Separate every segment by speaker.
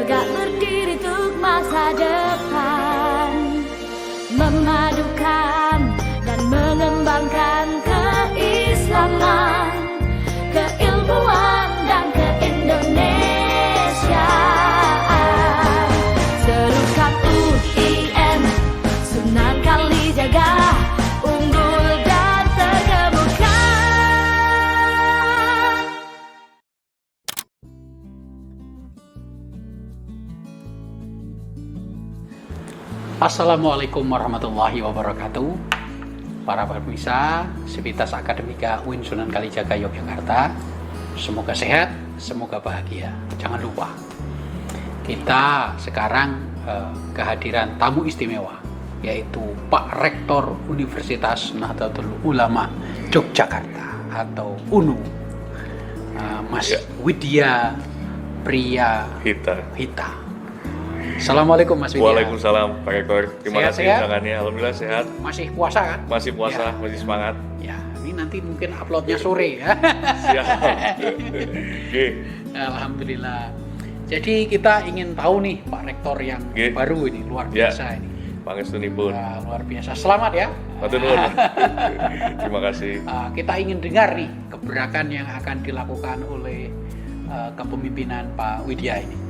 Speaker 1: tegak berdiri untuk masa depan, memadukan dan mengembangkan keislaman, keilmuan dan keindonesiaan. Serukan UIN, Sunan Kalijaga, unggul dan terkemuka.
Speaker 2: Assalamualaikum warahmatullahi wabarakatuh. Para pemirsa Sivitas Akademika UIN Sunan Kalijaga Yogyakarta, semoga sehat, semoga bahagia. Jangan lupa, kita sekarang kehadiran tamu istimewa, yaitu Pak Rektor Universitas Nahdlatul Ulama Yogyakarta atau UNU, Mas Widya Priya Hita. Assalamualaikum Mas Widya.
Speaker 3: Waalaikumsalam Pak Rektor. Terima kasih undangannya. Alhamdulillah sehat.
Speaker 2: Masih puasa kan?
Speaker 3: Masih puasa, ya. Masih semangat.
Speaker 2: Ya, ini nanti mungkin uploadnya sore ya.
Speaker 3: Siap. Oke.
Speaker 2: Alhamdulillah. Jadi kita ingin tahu nih Pak Rektor yang baru ini, luar biasa ini.
Speaker 3: Pangestunipun.
Speaker 2: Ya, luar biasa. Selamat ya.
Speaker 3: Matur nuwun. Terima kasih.
Speaker 2: Kita ingin dengar nih gebrakan yang akan dilakukan oleh kepemimpinan Pak Widya ini.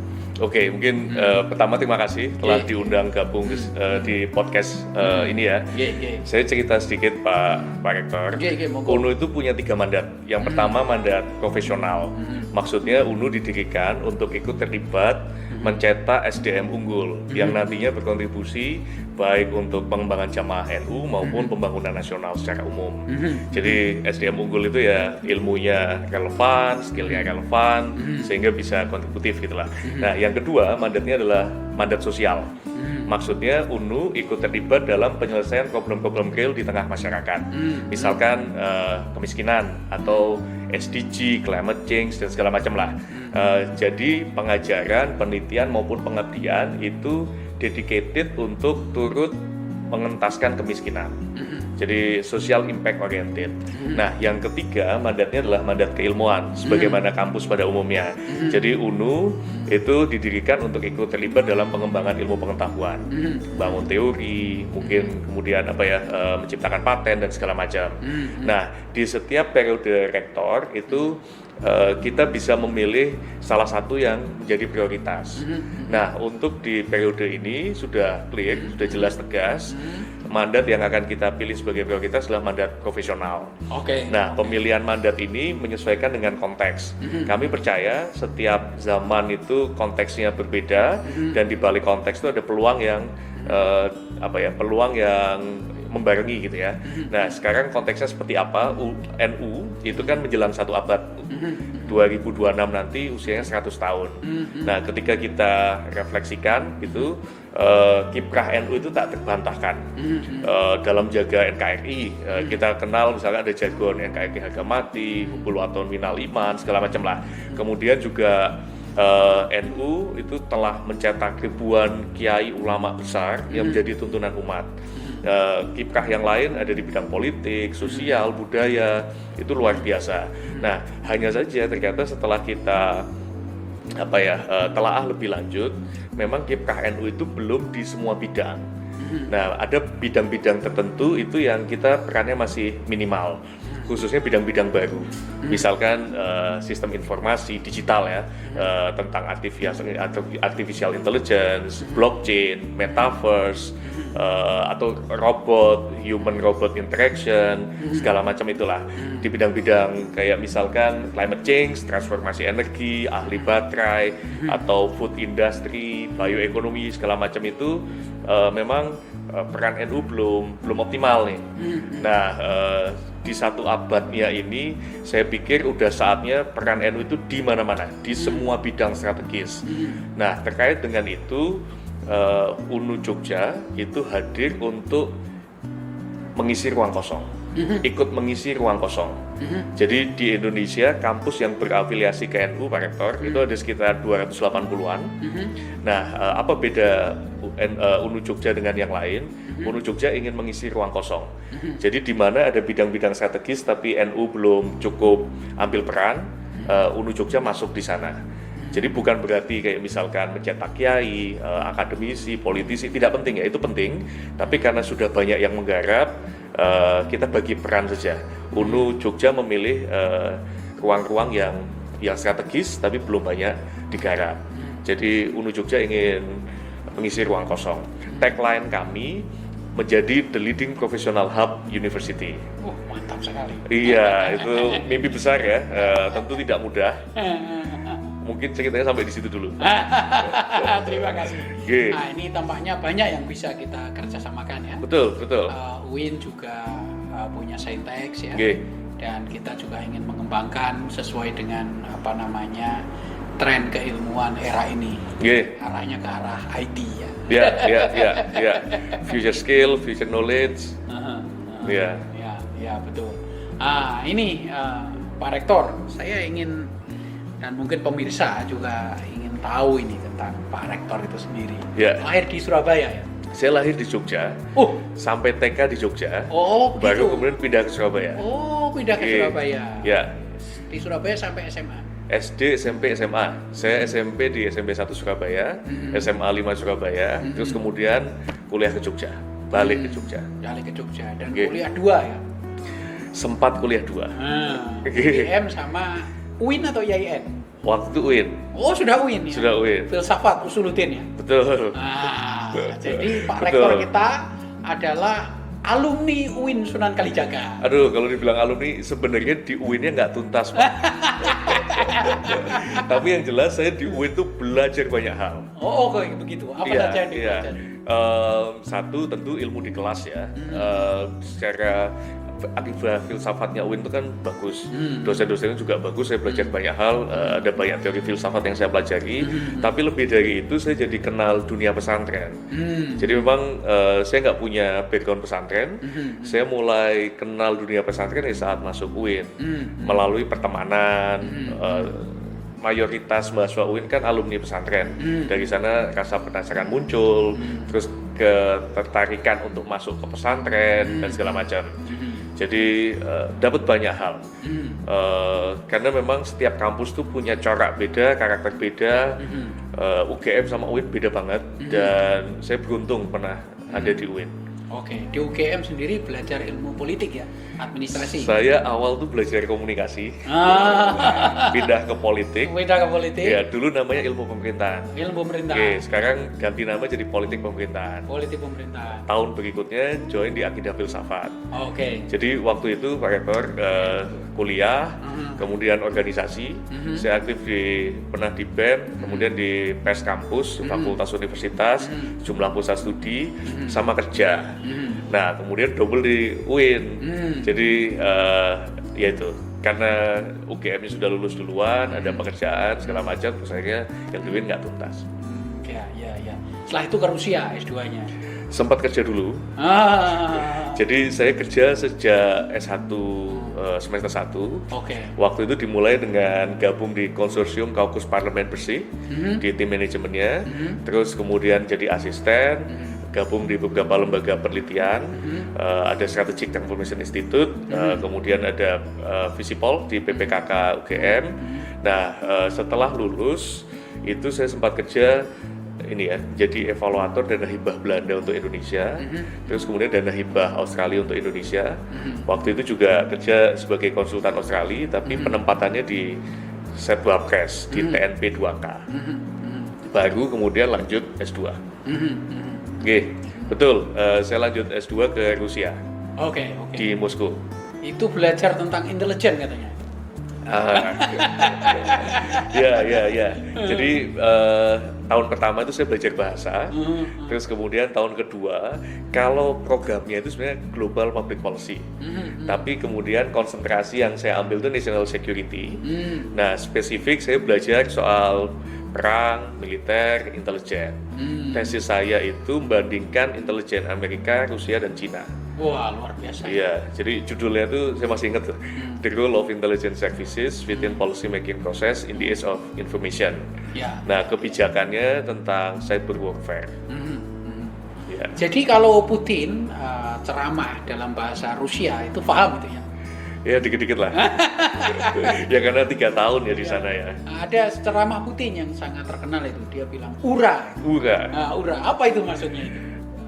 Speaker 3: Oke, mungkin pertama terima kasih telah diundang gabung di podcast ini ya. Saya cerita sedikit Pak Rektor. UNU itu punya 3 mandat. Yang pertama mandat profesional. Maksudnya UNU didirikan untuk ikut terlibat mencetak SDM unggul yang nantinya berkontribusi baik untuk pengembangan jamaah NU maupun pembangunan nasional secara umum. Jadi SDM unggul itu ya ilmunya relevan, skillnya relevan, sehingga bisa kontributif gitulah. Nah, yang kedua mandatnya adalah mandat sosial. Maksudnya UNU ikut terlibat dalam penyelesaian problem-problem real di tengah masyarakat. Misalkan kemiskinan atau SDG, climate change dan segala macam lah. Jadi pengajaran, penelitian maupun pengabdian itu dedicated untuk turut mengentaskan kemiskinan. Jadi social impact oriented. Nah, yang ketiga mandatnya adalah mandat keilmuan sebagaimana kampus pada umumnya. Jadi UNU itu didirikan untuk ikut terlibat dalam pengembangan ilmu pengetahuan, bangun teori, mungkin kemudian menciptakan paten dan segala macam. Nah, di setiap periode rektor itu kita bisa memilih salah satu yang menjadi prioritas. Nah, untuk di periode ini sudah clear, sudah jelas tegas. Mandat yang akan kita pilih sebagai prioritas adalah mandat profesional. Nah, pemilihan mandat ini menyesuaikan dengan konteks. Kami percaya setiap zaman itu konteksnya berbeda dan di balik konteks itu ada peluang yang peluang yang membarengi gitu ya. Nah, sekarang konteksnya seperti apa? NU itu kan menjelang 1 abad. 2026 nanti usianya 100 tahun. Nah, ketika kita refleksikan gitu, kiprah NU itu tak terbantahkan dalam jaga NKRI. Kita kenal misalnya ada jargon NKRI harga mati, hubul waton minal iman, segala macam lah. Kemudian juga NU itu telah mencetak ribuan kiai ulama besar yang menjadi tuntunan umat. Kiprah yang lain ada di bidang politik, sosial, budaya, itu luar biasa. Nah, hanya saja ternyata setelah kita telaah lebih lanjut, memang kiprah NU itu belum di semua bidang. Nah, ada bidang-bidang tertentu itu yang kita perannya masih minimal, khususnya bidang-bidang baru. Misalkan sistem informasi digital ya, tentang artificial intelligence, blockchain, metaverse, atau robot, human robot interaction, segala macam itulah. Di bidang-bidang kayak misalkan climate change, transformasi energi, ahli baterai, atau food industry, bioekonomi, segala macam itu memang peran NU belum optimal nih. Nah, di 1 abadnya ini saya pikir udah saatnya peran NU itu di mana-mana, di semua bidang strategis. Nah, terkait dengan itu UNU Jogja itu hadir untuk mengisi ruang kosong, ikut mengisi ruang kosong. Jadi di Indonesia kampus yang berafiliasi ke NU, Pak Rektor, itu ada sekitar 280-an. Nah, apa beda UNU Jogja dengan yang lain? UNU Jogja ingin mengisi ruang kosong. Jadi di mana ada bidang-bidang strategis tapi NU belum cukup ambil peran, UNU Jogja masuk di sana. Jadi bukan berarti kayak misalkan mencetak kiai, akademisi, politisi, tidak penting ya, itu penting. Tapi karena sudah banyak yang menggarap, kita bagi peran saja. UNU Jogja memilih ruang-ruang yang strategis tapi belum banyak digarap. Jadi UNU Jogja ingin mengisi ruang kosong. Tagline kami menjadi the leading professional hub university.
Speaker 2: Mantap sekali.
Speaker 3: Iya, itu mimpi besar ya. Tentu tidak mudah. Mungkin ceritanya sampai di situ dulu.
Speaker 2: Terima kasih. Nah, ini tampaknya banyak yang bisa kita kerjasamakan ya.
Speaker 3: Betul.
Speaker 2: UIN juga punya Saintex ya. Dan kita juga ingin mengembangkan sesuai dengan tren keilmuan era ini. Arahnya ke arah IT ya.
Speaker 3: Ya. Future skill, future knowledge.
Speaker 2: Ya, betul. Ini Pak Rektor, saya ingin dan mungkin pemirsa juga ingin tahu ini tentang Pak Rektor itu sendiri. Lahir di Surabaya ya?
Speaker 3: Saya lahir di Jogja. Sampai TK di Jogja. Baru kemudian pindah ke Surabaya.
Speaker 2: Pindah ke Surabaya.
Speaker 3: Ya.
Speaker 2: Di Surabaya sampai SMA.
Speaker 3: SD, SMP, SMA. Saya SMP di SMP 1 Surabaya, SMA 5 Surabaya, terus kemudian kuliah ke Jogja. Balik ke Jogja.
Speaker 2: Dan kuliah 2 ya?
Speaker 3: Sempat kuliah 2.
Speaker 2: UGM sama UIN atau IAIN?
Speaker 3: Waktu UIN.
Speaker 2: Sudah UIN ya?
Speaker 3: Sudah UIN.
Speaker 2: Filsafat Usuluddin ya?
Speaker 3: Betul.
Speaker 2: Jadi Pak Rektor kita adalah alumni UIN Sunan Kalijaga.
Speaker 3: Aduh, kalau dibilang alumni, sebenarnya di UIN-nya nggak tuntas, Pak. Tapi yang jelas saya di UIN tuh belajar banyak hal.
Speaker 2: Kayak begitu. Apa saja yang dipelajari?
Speaker 3: Satu tentu ilmu di kelas ya. Secara akibat filsafatnya UIN itu kan bagus, dosen-dosennya juga bagus, saya belajar banyak hal, ada banyak teori filsafat yang saya pelajari, tapi lebih dari itu saya jadi kenal dunia pesantren. Jadi memang saya nggak punya background pesantren, saya mulai kenal dunia pesantren saat masuk UIN, melalui pertemanan. Mayoritas mahasiswa UIN kan alumni pesantren. Dari sana rasa penasaran muncul, terus ketertarikan untuk masuk ke pesantren dan segala macam. Jadi dapat banyak hal, karena memang setiap kampus tuh punya corak beda, karakter beda. UGM sama UIN beda banget, dan saya beruntung pernah ada di UIN.
Speaker 2: Di UGM sendiri belajar ilmu politik ya, administrasi.
Speaker 3: Saya awal tuh belajar komunikasi, pindah ke politik. Ya, dulu namanya ilmu pemerintahan. Sekarang ganti nama jadi politik pemerintahan. Tahun berikutnya join di akidah filsafat. Jadi waktu itu Pak Rektor kuliah, kemudian organisasi. Saya aktif pernah di BEM, kemudian di PES kampus, fakultas universitas, jumlah pusat studi, sama kerja. Nah, kemudian double di UIN. Jadi ya itu, karena UGM-nya sudah lulus duluan, ada pekerjaan segala macam, terus akhirnya yang di UIN nggak tuntas.
Speaker 2: Ya. Setelah itu ke Rusia S2-nya.
Speaker 3: Sempat kerja dulu. Jadi saya kerja sejak S1 semester 1. Waktu itu dimulai dengan gabung di konsorsium Kaukus Parlemen Bersih, di tim manajemennya. Terus kemudian jadi asisten, gabung di beberapa lembaga penelitian, ada Strategic Transformation Institute, kemudian ada Visipol di PPKK UGM. Nah, setelah lulus itu saya sempat kerja jadi evaluator dana hibah Belanda untuk Indonesia, terus kemudian dana hibah Australia untuk Indonesia. Waktu itu juga kerja sebagai konsultan Australia, tapi penempatannya di Setwapres di TNP 2K. Baru kemudian lanjut S2. Betul, saya lanjut S2 ke Rusia. Di Moskow.
Speaker 2: Itu belajar tentang intelijen katanya.
Speaker 3: Ya. Jadi tahun pertama itu saya belajar bahasa, terus kemudian tahun kedua, kalau programnya itu sebenarnya Global Public Policy, tapi kemudian konsentrasi yang saya ambil itu National Security. Nah, spesifik saya belajar soal perang, militer, intelijen. Tesis saya itu membandingkan intelijen Amerika, Rusia, dan Cina.
Speaker 2: Wah, luar biasa.
Speaker 3: Iya, jadi judulnya tuh saya masih ingat tuh, The Role of Intelligence Services Within Policy Making Process in the Age of Information. Nah, kebijakannya tentang cyber warfare.
Speaker 2: Jadi kalau Putin ceramah dalam bahasa Rusia itu paham itu ya?
Speaker 3: Ya dikit-dikit lah. Ya karena 3 tahun ya di sana ya.
Speaker 2: Ada ceramah Putin yang sangat terkenal itu, dia bilang ura. Nah, ura, apa itu maksudnya itu?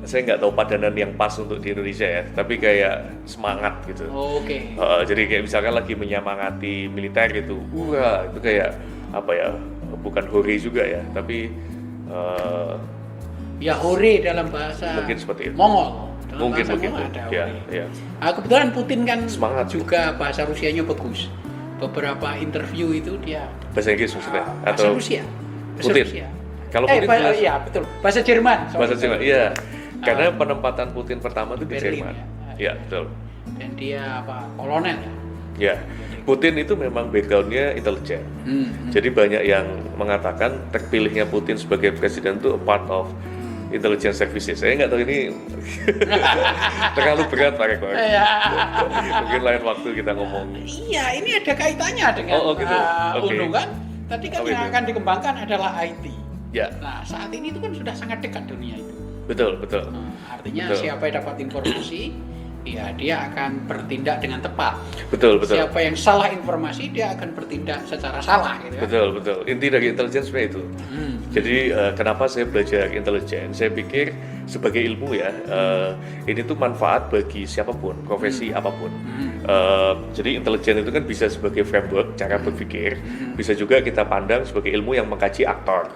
Speaker 3: Saya nggak tahu padanan yang pas untuk di Indonesia ya, tapi kayak semangat gitu.
Speaker 2: Oke.
Speaker 3: Jadi kayak misalkan lagi menyemangati militer gitu, ura itu kayak apa ya? Bukan hore juga ya, tapi
Speaker 2: ya hore dalam bahasa
Speaker 3: mungkin seperti itu.
Speaker 2: Mongol.
Speaker 3: Mungkin begitu.
Speaker 2: Ada
Speaker 3: Ya.
Speaker 2: Kebetulan Putin kan
Speaker 3: semangat
Speaker 2: juga bahasa Rusianya bagus. Beberapa interview itu dia
Speaker 3: bahasa Inggris maksudnya
Speaker 2: bahasa
Speaker 3: atau
Speaker 2: Rusia. Bahasa
Speaker 3: Putin.
Speaker 2: Rusia.
Speaker 3: Kalau Putin jelas.
Speaker 2: Iya betul. Bahasa Jerman.
Speaker 3: Bahasa Jerman. Iya. Karena penempatan Putin pertama itu di
Speaker 2: Berlin,
Speaker 3: Jerman.
Speaker 2: ya.
Speaker 3: Iya, betul.
Speaker 2: Dan dia kolonel ya.
Speaker 3: Ya. Putin itu memang background-nya intelijen. Jadi banyak yang mengatakan terpilihnya Putin sebagai presiden itu a part of intelligence services. Saya nggak tahu ini terlalu berat Pak Rektor. Mungkin lain waktu kita ngomong.
Speaker 2: Iya, ini ada kaitannya dengan
Speaker 3: gitu.
Speaker 2: UNU kan. Tadi kan yang akan dikembangkan adalah IT.
Speaker 3: Ya.
Speaker 2: Nah, saat ini itu kan sudah sangat dekat dunia itu.
Speaker 3: Betul.
Speaker 2: Artinya siapa yang dapat informasi, ya dia akan bertindak dengan tepat.
Speaker 3: Betul.
Speaker 2: Siapa yang salah informasi, dia akan bertindak secara salah gitu kan.
Speaker 3: Betul. Inti dari intelijen sebenarnya itu. Jadi kenapa saya belajar intelijen? Saya pikir sebagai ilmu ya, ini tuh manfaat bagi siapapun, profesi apapun. Jadi intelijen itu kan bisa sebagai framework cara berpikir, bisa juga kita pandang sebagai ilmu yang mengkaji aktor.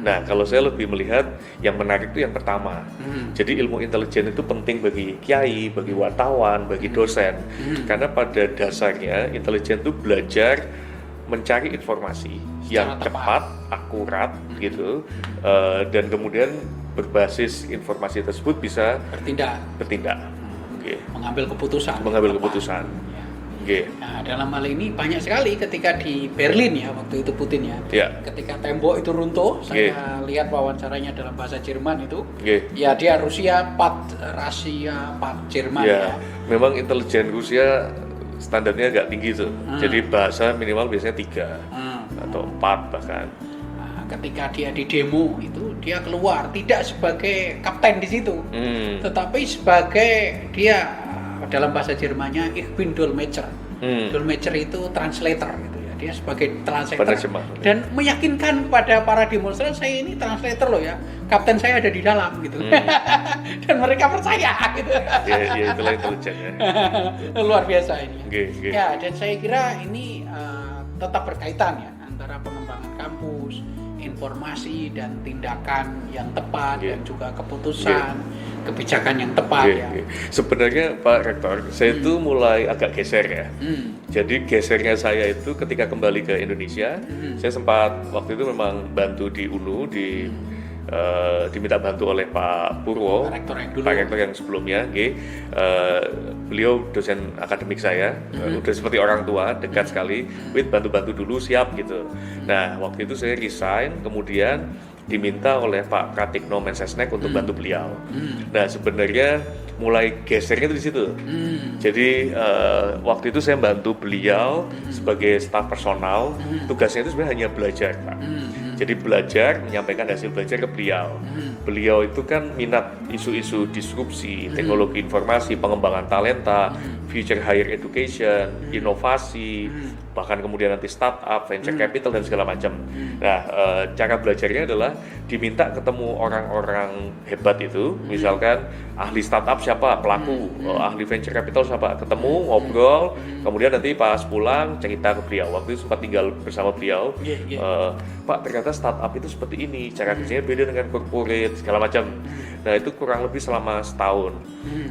Speaker 3: Nah, kalau saya lebih melihat yang menarik itu yang pertama. Jadi ilmu intelijen itu penting bagi kiai, bagi wartawan, bagi dosen, karena pada dasarnya intelijen itu belajar mencari informasi yang cepat, akurat gitu, dan kemudian berbasis informasi tersebut bisa bertindak.
Speaker 2: Mengambil keputusan.
Speaker 3: Ya.
Speaker 2: Nah, dalam hal ini banyak sekali ketika di Berlin ya waktu itu Putin ya. Ketika tembok itu runtuh, saya lihat wawancaranya dalam bahasa Jerman itu. Ya dia Rusia part Jerman ya.
Speaker 3: Memang intelijen Rusia standarnya agak tinggi tuh. Jadi bahasa minimal biasanya 3 atau 4 bahkan.
Speaker 2: Ketika dia di demo itu dia keluar tidak sebagai kapten di situ, tetapi sebagai dia dalam bahasa Jermannya ich bin Dolmetscher. Dolmetscher itu translator gitu ya. Dia sebagai translator dan meyakinkan pada para demonstran, saya ini translator loh ya. Kapten saya ada di dalam gitu. Dan mereka percaya gitu.
Speaker 3: Ya itulah intelijen ya.
Speaker 2: Luar biasa ini. Ya, dan saya kira ini tetap berkaitan ya antara pengembangan kampus, informasi dan tindakan yang tepat dan juga keputusan, kebijakan yang tepat ya.
Speaker 3: Sebenarnya Pak Rektor, saya itu mulai agak geser ya. Jadi gesernya saya itu ketika kembali ke Indonesia, saya sempat waktu itu memang bantu di UNU diminta bantu oleh Pak Purwo, Pak Rektor yang sebelumnya, beliau dosen akademik saya, udah seperti orang tua, dekat sekali, bantu-bantu dulu siap gitu. Nah waktu itu saya resign, kemudian diminta oleh Pak Pratikno Mensesnek untuk bantu beliau. Nah sebenarnya mulai gesernya itu di situ. Jadi waktu itu saya bantu beliau sebagai staf personal. Tugasnya itu sebenarnya hanya belajar, Pak. Jadi belajar, menyampaikan hasil belajar ke beliau. Beliau itu kan minat isu-isu disrupsi, teknologi informasi, pengembangan talenta, future higher education, inovasi, bahkan kemudian nanti startup, venture capital dan segala macam. Nah, cara belajarnya adalah diminta ketemu orang-orang hebat itu, misalkan ahli startup siapa, pelaku, ahli venture capital siapa, ketemu, ngobrol, kemudian nanti pas pulang cerita ke beliau. Waktu itu sempat tinggal bersama beliau, Pak ternyata startup itu seperti ini, cara kerjanya beda dengan corporate, segala macam. Nah itu kurang lebih selama setahun.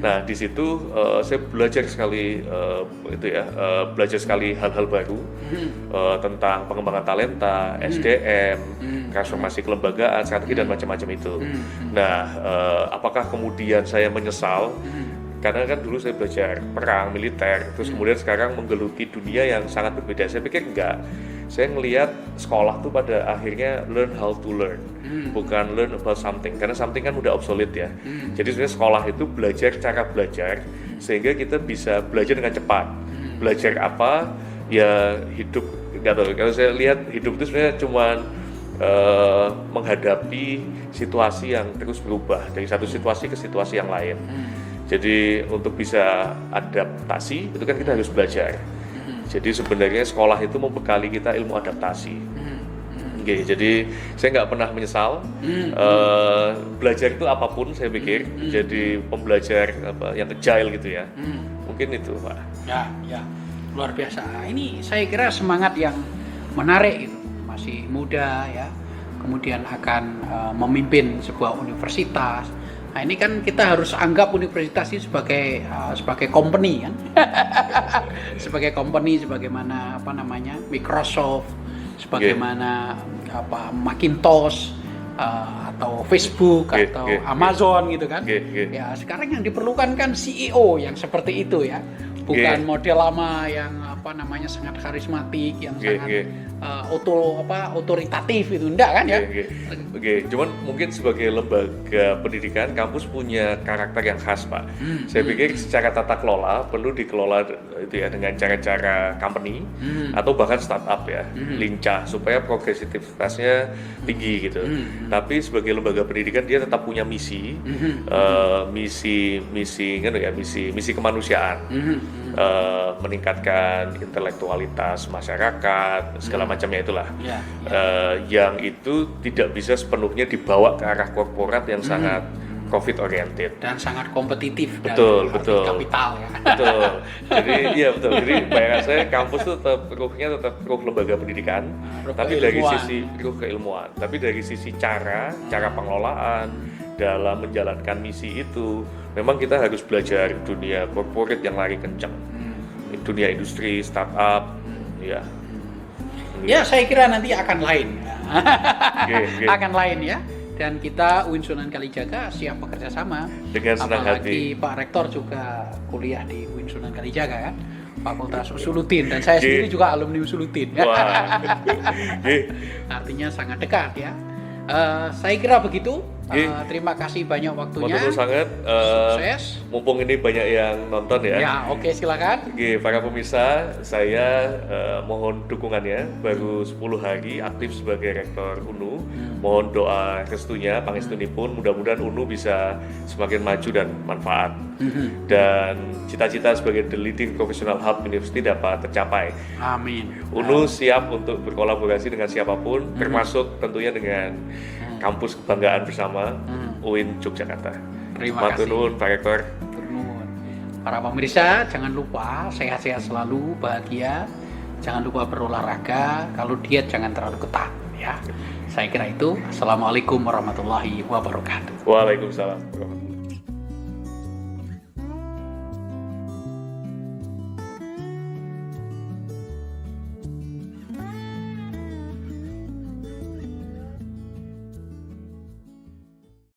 Speaker 3: Nah di situ saya belajar sekali belajar sekali hal-hal baru tentang pengembangan talenta, SDM, transformasi kelembagaan, strategi dan macam-macam itu. Nah apakah kemudian saya menyesal? Karena kan dulu saya belajar perang, militer, terus kemudian sekarang menggeluti dunia yang sangat berbeda. Saya pikir enggak. Saya ngelihat sekolah tuh pada akhirnya learn how to learn, bukan learn about something. Karena something kan udah obsolete ya. Jadi sebenarnya sekolah itu belajar cara belajar sehingga kita bisa belajar dengan cepat. Belajar apa? Ya hidup, nggak tahu. Kalau saya lihat hidup itu sebenarnya cuman menghadapi situasi yang terus berubah dari satu situasi ke situasi yang lain. Jadi untuk bisa adaptasi itu kan kita harus belajar. Jadi sebenarnya sekolah itu membekali kita ilmu adaptasi. Jadi saya nggak pernah menyesal. Belajar itu apapun saya pikir. Jadi pembelajar yang agile gitu ya. Mungkin itu Pak.
Speaker 2: Ya, luar biasa. Ini saya kira semangat yang menarik gitu. Masih muda ya. Kemudian akan memimpin sebuah universitas. Nah ini kan kita harus anggap universitas ini sebagai company kan, sebagai company, sebagaimana Microsoft, sebagaimana Macintosh atau Facebook atau Amazon gitu kan. Ya sekarang yang diperlukan kan CEO yang seperti itu ya, bukan model lama yang sangat karismatik, yang sangat otoritatif itu enggak kan ya.
Speaker 3: Cuman mungkin sebagai lembaga pendidikan kampus punya karakter yang khas Pak. Saya pikir secara tata kelola perlu dikelola itu ya dengan cara-cara company atau bahkan startup ya, lincah supaya progresivitasnya tinggi gitu. Tapi sebagai lembaga pendidikan dia tetap punya misi, misi kemanusiaan. Meningkatkan intelektualitas masyarakat segala macamnya itulah yang itu tidak bisa sepenuhnya dibawa ke arah korporat yang sangat profit oriented
Speaker 2: dan sangat kompetitif
Speaker 3: betul
Speaker 2: kapital ya.
Speaker 3: Jadi bayangan saya kampus itu tetap ruh lembaga pendidikan, tapi dari sisi ruh keilmuan, tapi dari sisi cara pengelolaan dalam menjalankan misi itu memang kita harus belajar dunia korporat yang lari kencang, dunia industri, startup, ya.
Speaker 2: Ya, saya kira nanti akan lain, akan lain ya. Dan kita UIN Sunan Kalijaga siap bekerja sama.
Speaker 3: Dengan senang hati.
Speaker 2: Apalagi Pak Rektor juga kuliah di UIN Sunan Kalijaga kan, Fakultas Usuluddin, dan saya sendiri juga alumni Usuluddin. Artinya sangat dekat ya. Saya kira begitu. Terima kasih banyak waktunya.
Speaker 3: Matur sangat.
Speaker 2: Sukses.
Speaker 3: Mumpung ini banyak yang nonton ya.
Speaker 2: Ya, oke, silakan.
Speaker 3: Para pemirsa, saya mohon dukungannya. Baru 10 hari aktif sebagai Rektor UNU. Mohon doa restunya, pangestunipun. Mudah-mudahan UNU bisa semakin maju dan manfaat. Dan cita-cita sebagai the leading professional hub university dapat tercapai.
Speaker 2: Amin.
Speaker 3: UNU siap untuk berkolaborasi dengan siapapun, termasuk tentunya dengan kampus kebanggaan bersama UIN Yogyakarta.
Speaker 2: Terima kasih.
Speaker 3: Matur Pak Rektor.
Speaker 2: Para pemirsa, jangan lupa sehat-sehat selalu, bahagia. Jangan lupa berolahraga. Kalau diet jangan terlalu ketat ya. Saya kira itu. Assalamualaikum warahmatullahi wabarakatuh.
Speaker 3: Waalaikumsalam.